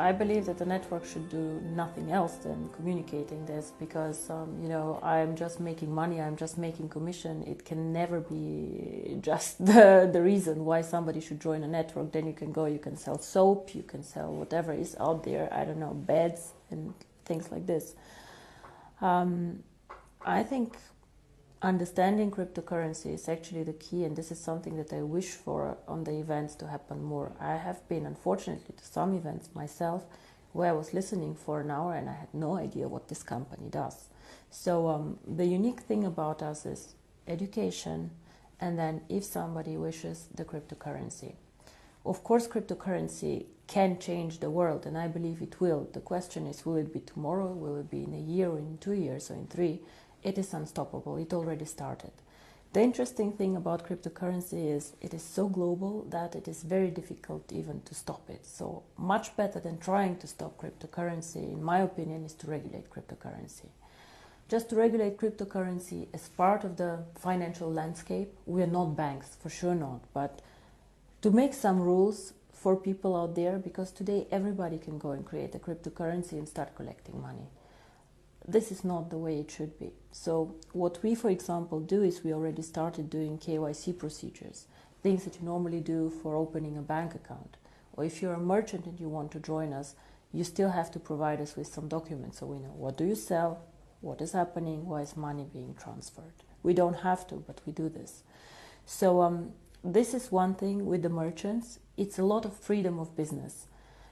I believe that the network should do nothing else than communicating this, because I'm just making money, I'm just making commission. It can never be just the reason why somebody should join a network. Then you can sell soap, you can sell whatever is out there, I don't know, beds and things like this. I think understanding cryptocurrency is actually the key, and this is something that I wish for on the events to happen more. I have been, unfortunately, to some events myself where I was listening for an hour and I had no idea what this company does. So the unique thing about us is education, and then if somebody wishes, the cryptocurrency. Of course, cryptocurrency can change the world, and I believe it will. The question is, will it be tomorrow, will it be in a year, or in 2 years, or in 3? It is unstoppable. It already started. The interesting thing about cryptocurrency is it is so global that it is very difficult even to stop it. So much better than trying to stop cryptocurrency, in my opinion, is to regulate cryptocurrency. Just to regulate cryptocurrency as part of the financial landscape. We are not banks, for sure not, but to make some rules for people out there, because today everybody can go and create a cryptocurrency and start collecting money. This is not the way it should be. So what we, for example, do is we already started doing KYC procedures, things that you normally do for opening a bank account. Or if you're a merchant and you want to join us, you still have to provide us with some documents so we know what do you sell, what is happening, why is money being transferred. We don't have to, but we do this. So this is one thing with the merchants. It's a lot of freedom of business.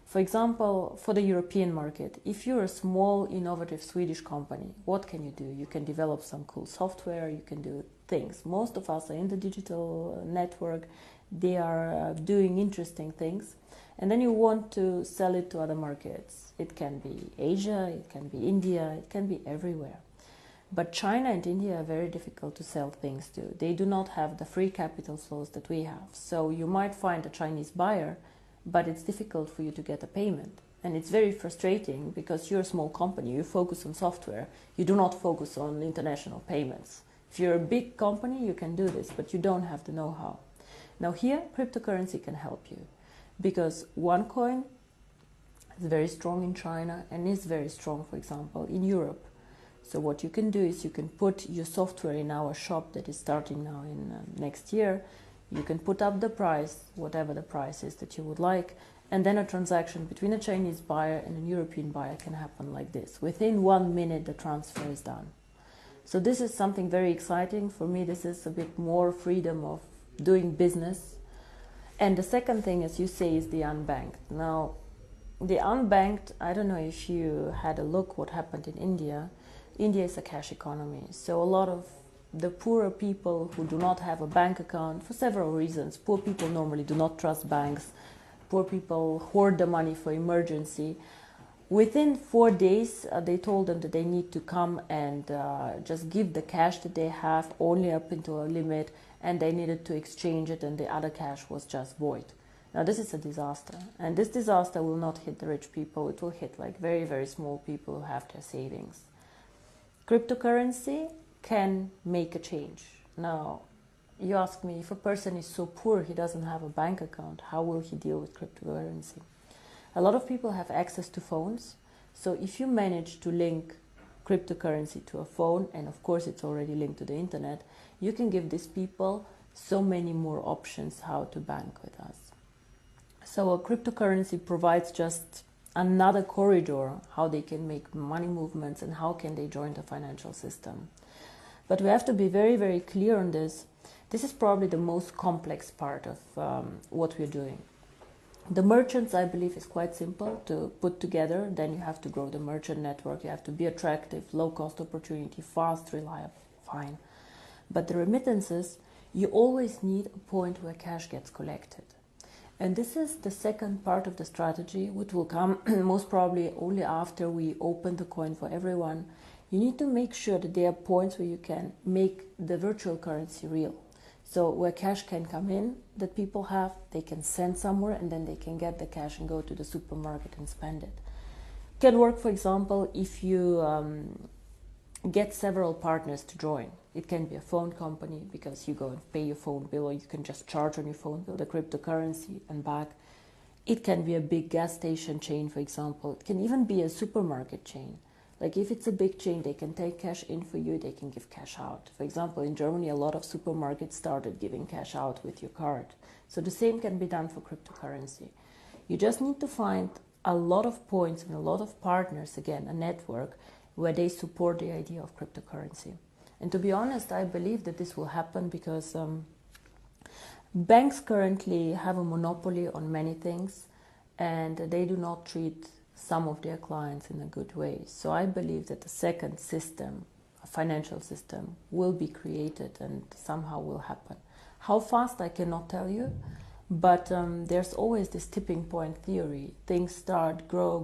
For example, for the European market, if you're a small, innovative Swedish company, what can you do? You can develop some cool software, you can do things. Most of us are in the digital network, they are doing interesting things. And then you want to sell it to other markets. It can be Asia, it can be India, it can be everywhere. But China and India are very difficult to sell things to. They do not have the free capital flows that we have. So you might find a Chinese buyer, but it's difficult for you to get a payment. And it's very frustrating because you're a small company, you focus on software, you do not focus on international payments. If you're a big company, you can do this, but you don't have the know-how. Now here, cryptocurrency can help you, because Onecoin is very strong in China and is very strong, for example, in Europe. So what you can do is you can put your software in our shop that is starting now in next year. You can put up the price, whatever the price is that you would like, and then a transaction between a Chinese buyer and a European buyer can happen like this. Within 1 minute, the transfer is done. So this is something very exciting. For me, this is a bit more freedom of doing business. And the second thing, as you say, is the unbanked. Now, the unbanked, I don't know if you had a look what happened in India. India is a cash economy, so a lot of the poorer people who do not have a bank account for several reasons. Poor people normally do not trust banks. Poor people hoard the money for emergency. Within 4 days, they told them that they need to come and just give the cash that they have only up into a limit, and they needed to exchange it, and the other cash was just void. Now this is a disaster, and this disaster will not hit the rich people. It will hit like very, very small people who have their savings. Cryptocurrency can make a change. Now, you ask me, if a person is so poor he doesn't have a bank account, how will he deal with cryptocurrency? A lot of people have access to phones, so if you manage to link cryptocurrency to a phone, and of course it's already linked to the internet, you can give these people so many more options how to bank with us. So a cryptocurrency provides just another corridor how they can make money movements and how can they join the financial system. But we have to be very, very clear on this. This is probably the most complex part of what we're doing. The merchants, I believe, is quite simple to put together. Then you have to grow the merchant network. You have to be attractive, low-cost opportunity, fast, reliable, fine. But the remittances, you always need a point where cash gets collected. And this is the second part of the strategy, which will come most probably only after we open the coin for everyone. You need to make sure that there are points where you can make the virtual currency real. So where cash can come in that people have, they can send somewhere and then they can get the cash and go to the supermarket and spend it. Can work, for example, if you get several partners to join. It can be a phone company because you go and pay your phone bill, or you can just charge on your phone bill the cryptocurrency and back. It can be a big gas station chain, for example. It can even be a supermarket chain. Like if it's a big chain, they can take cash in for you, they can give cash out. For example, in Germany, a lot of supermarkets started giving cash out with your card. So the same can be done for cryptocurrency. You just need to find a lot of points and a lot of partners, again, a network, where they support the idea of cryptocurrency. And to be honest, I believe that this will happen because banks currently have a monopoly on many things, and they do not treat some of their clients in a good way. So I believe that the second system, a financial system, will be created and somehow will happen. How fast, I cannot tell you, but there's always this tipping point theory. Things start, grow,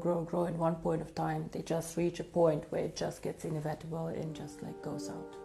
at one point of time, they just reach a point where it just gets inevitable and just like goes out.